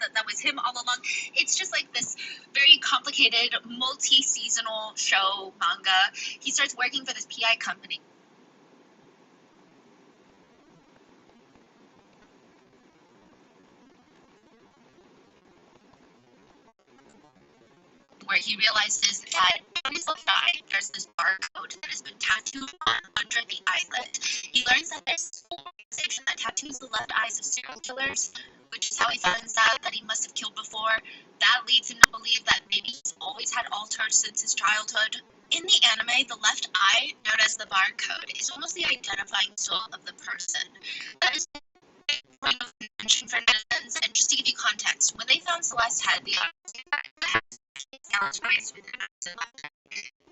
that was him all along. It's just like this very complicated, multi-seasonal show manga. He starts working for this PI company. Where he realizes that on his left eye, there's this barcode that has been tattooed on under the eyelid. He learns that there's an organization that tattoos the left eyes of serial killers, which is how he finds out that he must have killed before. That leads him to believe that maybe he's always had Altars since his childhood. In the anime, the left eye, known as the barcode, is almost the identifying soul of the person. That is point of contention for netizens, and just to give you context, when they found Celeste had the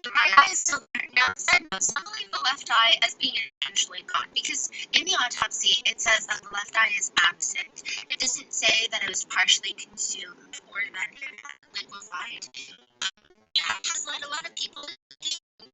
the right eye is still there. Now, said not only the left eye as being intentionally gone, because in the autopsy it says that the left eye is absent. It doesn't say that it was partially consumed or that it had liquefied. That has led a lot of people,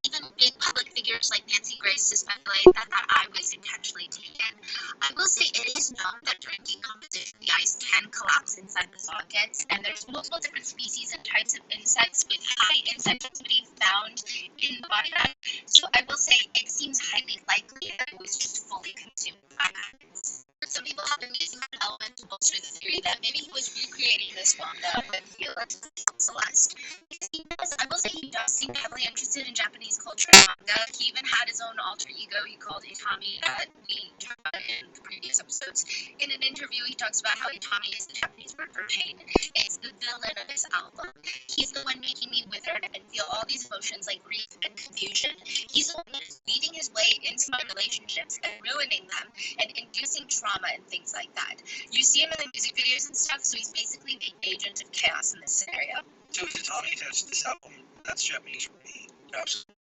even big public figures like Nancy Grace, to speculate that that eye was intentionally taken. I will say it is known that during decomposition, the eyes can collapse inside the sockets, and there's multiple different species and types of insects with high insect activity found in the body eye. So I will say it seems highly likely that it was just fully consumed by eyes. Some people have been using that element to bolster the theory that maybe he was recreating this manga with Felix Celeste. I will say he does seem heavily interested in Japanese culture and manga. He even had his own alter ego he called Itami that we talked about in the previous episodes. In an interview, he talks about how Itami is the Japanese word for pain. It's the villain of his album. He's the one making me withered and feel all these emotions like grief and confusion. He's the one that's leading his way into my relationships and ruining them and inducing trauma and things like that. You see him in the music videos and stuff, so he's basically the agent of chaos in this scenario. So Itami attached this album, that's Japanese for me. Absolutely.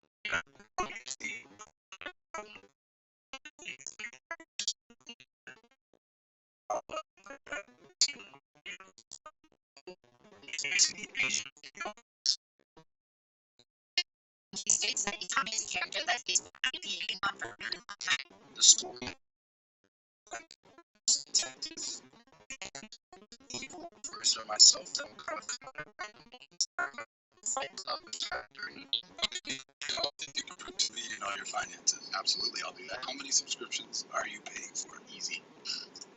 He states that Itami is a character that he's been behaving on for a really long time. The story, like, detective, evil version of myself that I'm kind of fights up the character and you can prove to me, your finances. Absolutely, I'll do that. How many subscriptions are you paying for? Easy.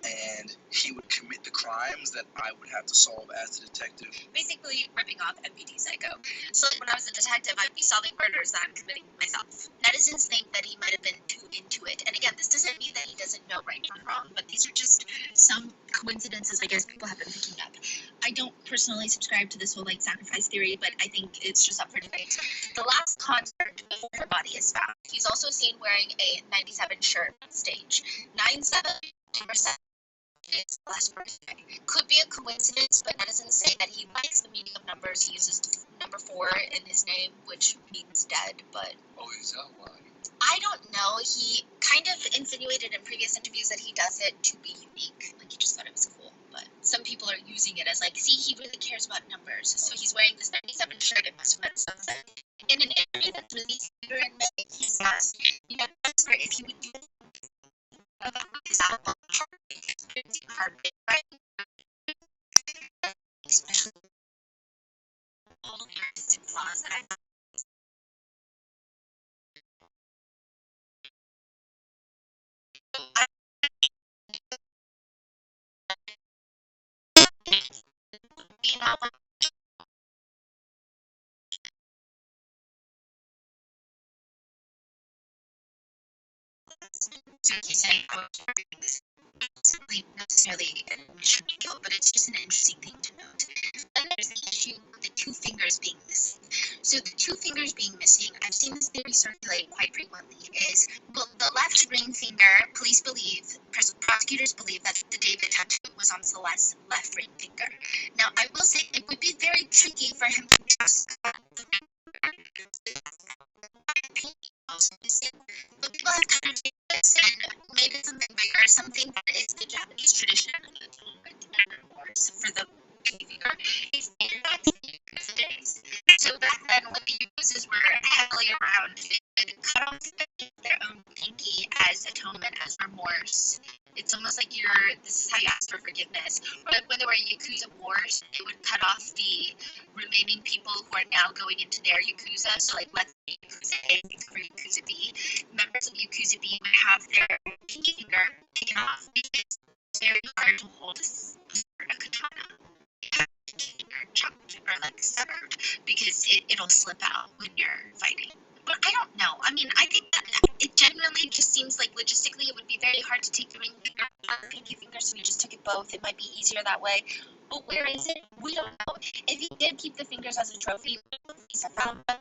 And he would commit the crimes that I would have to solve as a detective. Basically, ripping off MPD Psycho. So when I was a detective, I'd be solving murders that I'm committing myself. Netizens think that he might have been too into it. And again, this doesn't mean that he doesn't know right from wrong, but these are just some coincidences I guess people have been picking up. I don't personally subscribe to this whole sacrifice theory, but I think it's just up for debate. The last concert before her body is found, he's also seen wearing a 97 shirt on stage. 97% his last birthday. Could be a coincidence, but netizens say that he likes the meaning of numbers. He uses number 4 in his name, which means dead, but... Oh, is that why? I don't know. He kind of insinuated in previous interviews that he does it to be unique. He just thought it was cool. But some people are using it as see, he really cares about numbers. So he's wearing this 97 shirt. It must have meant something. In an interview that's released later in May, he's asked, if he would do about his album, Heartbreak, right? Especially all the artistic flaws that I so you say, necessarily an issue to kill, but it's just an interesting thing to note. Then there's the issue with the 2 fingers being missing. So the 2 fingers being missing, I've seen this theory circulate quite frequently, is the left ring finger, prosecutors believe that the David tattoo was on Celeste's left ring finger. Now, I will say it would be very tricky for him to trust but people have kind of taken this and made it something bigger, something that is the Japanese tradition of atonement and remorse for the finger. It's dated back to the days. So back then, when the uses were heavily around, they would cut off their own pinky as atonement, as remorse. It's almost like this is how you ask for forgiveness. Or like when there were Yakuza wars, it would cut off the remaining people who are now going into their Yakuza. So like let's say Yakuza A for Yakuza B. Members of Yakuza B would have their pinky finger taken off because it's very hard to hold a katana. Chopped or like severed because it'll slip out when you're fighting. But I don't know. I mean, I think that it genuinely just seems like logistically it would be very hard to take the ring finger out the pinky finger, so we just took it both. It might be easier that way. But where is it? We don't know. If he did keep the fingers as a trophy, he's found them.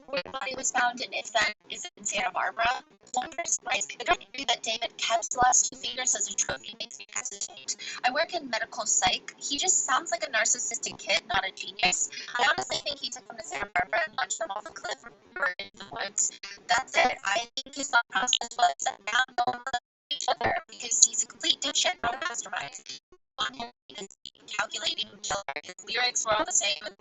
Where the body was found, and if that is in Santa Barbara. One person writes, the guy that David kept the last two fingers as a trophy makes me hesitate. I work in medical psych. He just sounds like a narcissistic kid, not a genius. I honestly think he took them to Santa Barbara and launched them off a cliff or in the woods. That's it. I think his thought process was that now no one loves each other because he's a complete dipshit, not a mastermind. On him, he's calculating killer. His lyrics were all the same.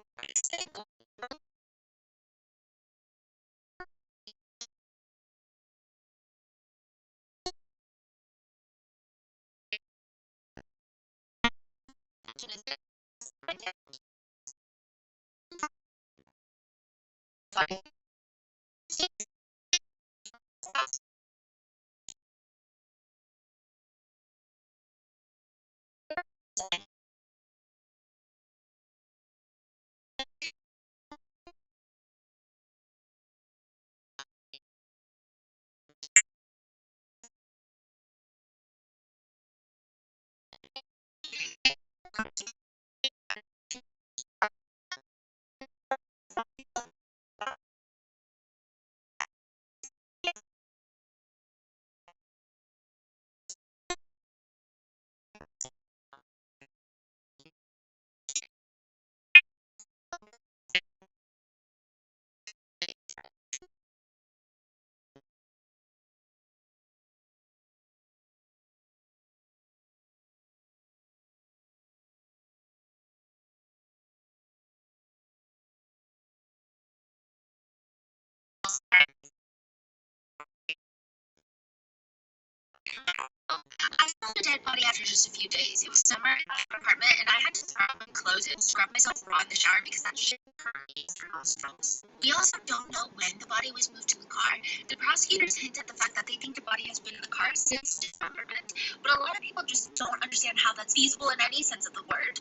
I found a dead body after just a few days. It was summer in my apartment, and I had to throw up and close it and scrub myself raw in the shower because that shit hurt me through nostrils. We also don't know when the body was moved to the car. The prosecutors hint at the fact that they think the body has been in the car since dismemberment, but a lot of people just don't understand how that's feasible in any sense of the word.